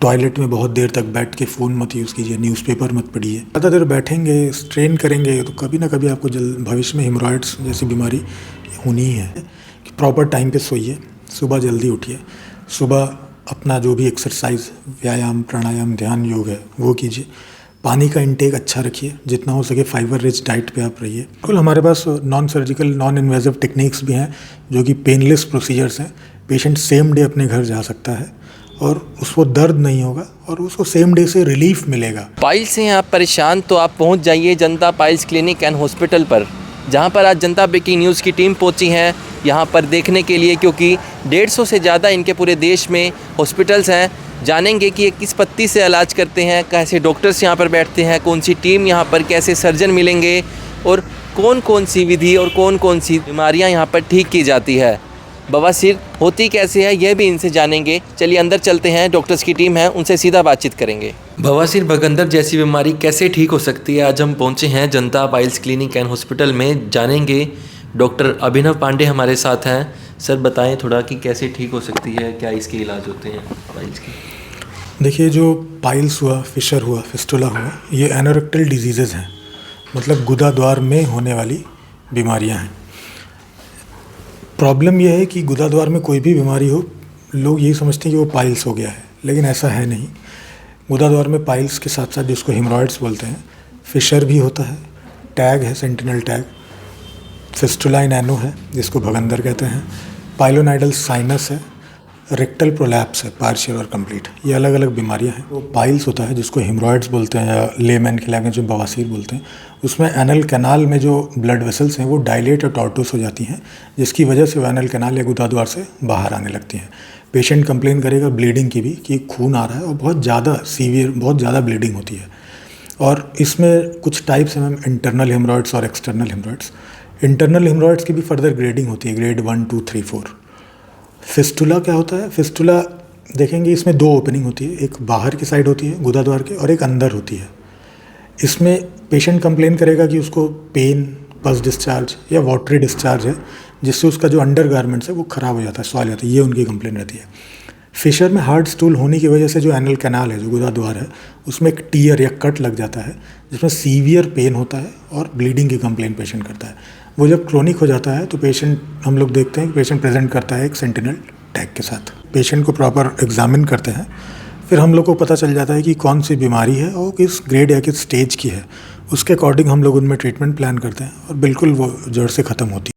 Toilet में बहुत देर तक बैठ के फ़ोन मत यूज़ कीजिए, न्यूज़पेपर मत पढ़िए। ज़्यादा देर बैठेंगे, स्ट्रेन करेंगे तो कभी ना कभी आपको भविष्य में हेमोरॉइड्स जैसी बीमारी होनी ही है। कि प्रॉपर टाइम पे सोइए, सुबह जल्दी उठिए, सुबह अपना जो भी एक्सरसाइज, व्यायाम, प्राणायाम, ध्यान, योग है वो कीजिए। पानी का इंटेक अच्छा रखिए, जितना हो सके फाइबर रिच डाइट पे आप रहिए। बिल्कुल हमारे पास non surgical, non invasive techniques भी हैं जो कि पेनलेस प्रोसीजर्स हैं। पेशेंट सेम डे अपने घर जा सकता है और उसको दर्द नहीं होगा और उसको सेम डे से रिलीफ मिलेगा। पाइल्स से हैं आप परेशान तो आप पहुंच जाइए जनता पाइल्स क्लिनिक एंड हॉस्पिटल पर, जहां पर आज जनता ब्रेकिंग न्यूज़ की टीम पहुंची है यहां पर देखने के लिए, क्योंकि 150 से ज़्यादा इनके पूरे देश में हॉस्पिटल्स हैं। जानेंगे कि ये किस पत्ती से इलाज करते हैं, कैसे डॉक्टर्स यहाँ पर बैठते हैं, कौन सी टीम यहाँ पर, कैसे सर्जन मिलेंगे और कौन कौन सी विधि और कौन कौन सी बीमारियाँ यहाँ पर ठीक की जाती है, बवासीर होती कैसे है, यह भी इनसे जानेंगे। चलिए अंदर चलते हैं, डॉक्टर्स की टीम है, उनसे सीधा बातचीत करेंगे। बवासीर भगंदर जैसी बीमारी कैसे ठीक हो सकती है, आज हम पहुँचे हैं जनता पाइल्स क्लिनिक एंड हॉस्पिटल में। जानेंगे, डॉक्टर अभिनव पांडे हमारे साथ हैं। सर बताएं थोड़ा कि कैसे ठीक हो सकती है, क्या इसके इलाज होते हैं पाइल्स के? देखिए, जो पाइल्स हुआ, फिशर हुआ, फिस्टुला हुआ, ये एनोरेक्टल डिजीज़ेज़ हैं, मतलब गुदा द्वार में होने वाली बीमारियां हैं। प्रॉब्लम यह है कि गुदा द्वार में कोई भी बीमारी हो, लोग यही समझते हैं कि वो पाइल्स हो गया है, लेकिन ऐसा है नहीं। गुदा द्वार में पाइल्स के साथ साथ जिसको हेमरॉइड्स बोलते हैं, फिशर भी होता है, टैग है, सेंटिनल टैग, फिस्टुला इन एनो है जिसको भगंदर कहते हैं, पाइलोनाइडल साइनस है, रेक्टल प्रोलैप्स है, पार्शियल और कंप्लीट। ये अलग अलग बीमारियां हैं। वो पाइल्स होता है जिसको हेमरॉइड्स बोलते हैं या लेमैन की लैंग्वेज में बवासीर बोलते हैं। उसमें एनल कैनाल में जो ब्लड वेसल्स हैं वो डायलेट और टॉर्टोस हो जाती हैं, जिसकी वजह से वो एनल कैनाल या गुदा द्वार से बाहर आने लगती हैं। पेशेंट कंप्लेन करेगा ब्लीडिंग की भी, कि खून आ रहा है और बहुत ज़्यादा सीवियर, बहुत ज़्यादा ब्लीडिंग होती है। और इसमें कुछ टाइप्स हैं मैम, इंटरनल हेमरॉइड्स और एक्सटर्नल हेमरॉइड्स। इंटरनल हेमरॉइड्स की भी फर्दर ग्रेडिंग होती है, ग्रेड 1, 2, 3, 4। फिस्टुला क्या होता है? फिस्टुला देखेंगे इसमें दो ओपनिंग होती है, एक बाहर की साइड होती है गुदा द्वार के और एक अंदर होती है। इसमें पेशेंट कंप्लेन करेगा कि उसको पेन, पस डिस्चार्ज या वाटरी डिस्चार्ज है, जिससे उसका जो अंडर गारमेंट्स है वो ख़राब हो जाता है, सॉइल जाता है, ये उनकी कंप्लेन रहती है। फिशर में हार्ड स्टूल होने की वजह से जो एनल कैनाल है, जो गुदा द्वार है, उसमें एक टीयर या कट लग जाता है, जिसमें सीवियर पेन होता है और ब्लीडिंग की कंप्लेन पेशेंट करता है। वो जब क्रोनिक हो जाता है तो पेशेंट, हम लोग देखते हैं कि पेशेंट प्रेजेंट करता है एक सेंटिनल टैग के साथ। पेशेंट को प्रॉपर एग्जामिन करते हैं, फिर हम लोग को पता चल जाता है कि कौन सी बीमारी है और किस ग्रेड या किस स्टेज की है। उसके अकॉर्डिंग हम लोग उनमें ट्रीटमेंट प्लान करते हैं और बिल्कुल वो जड़ से ख़त्म होती है।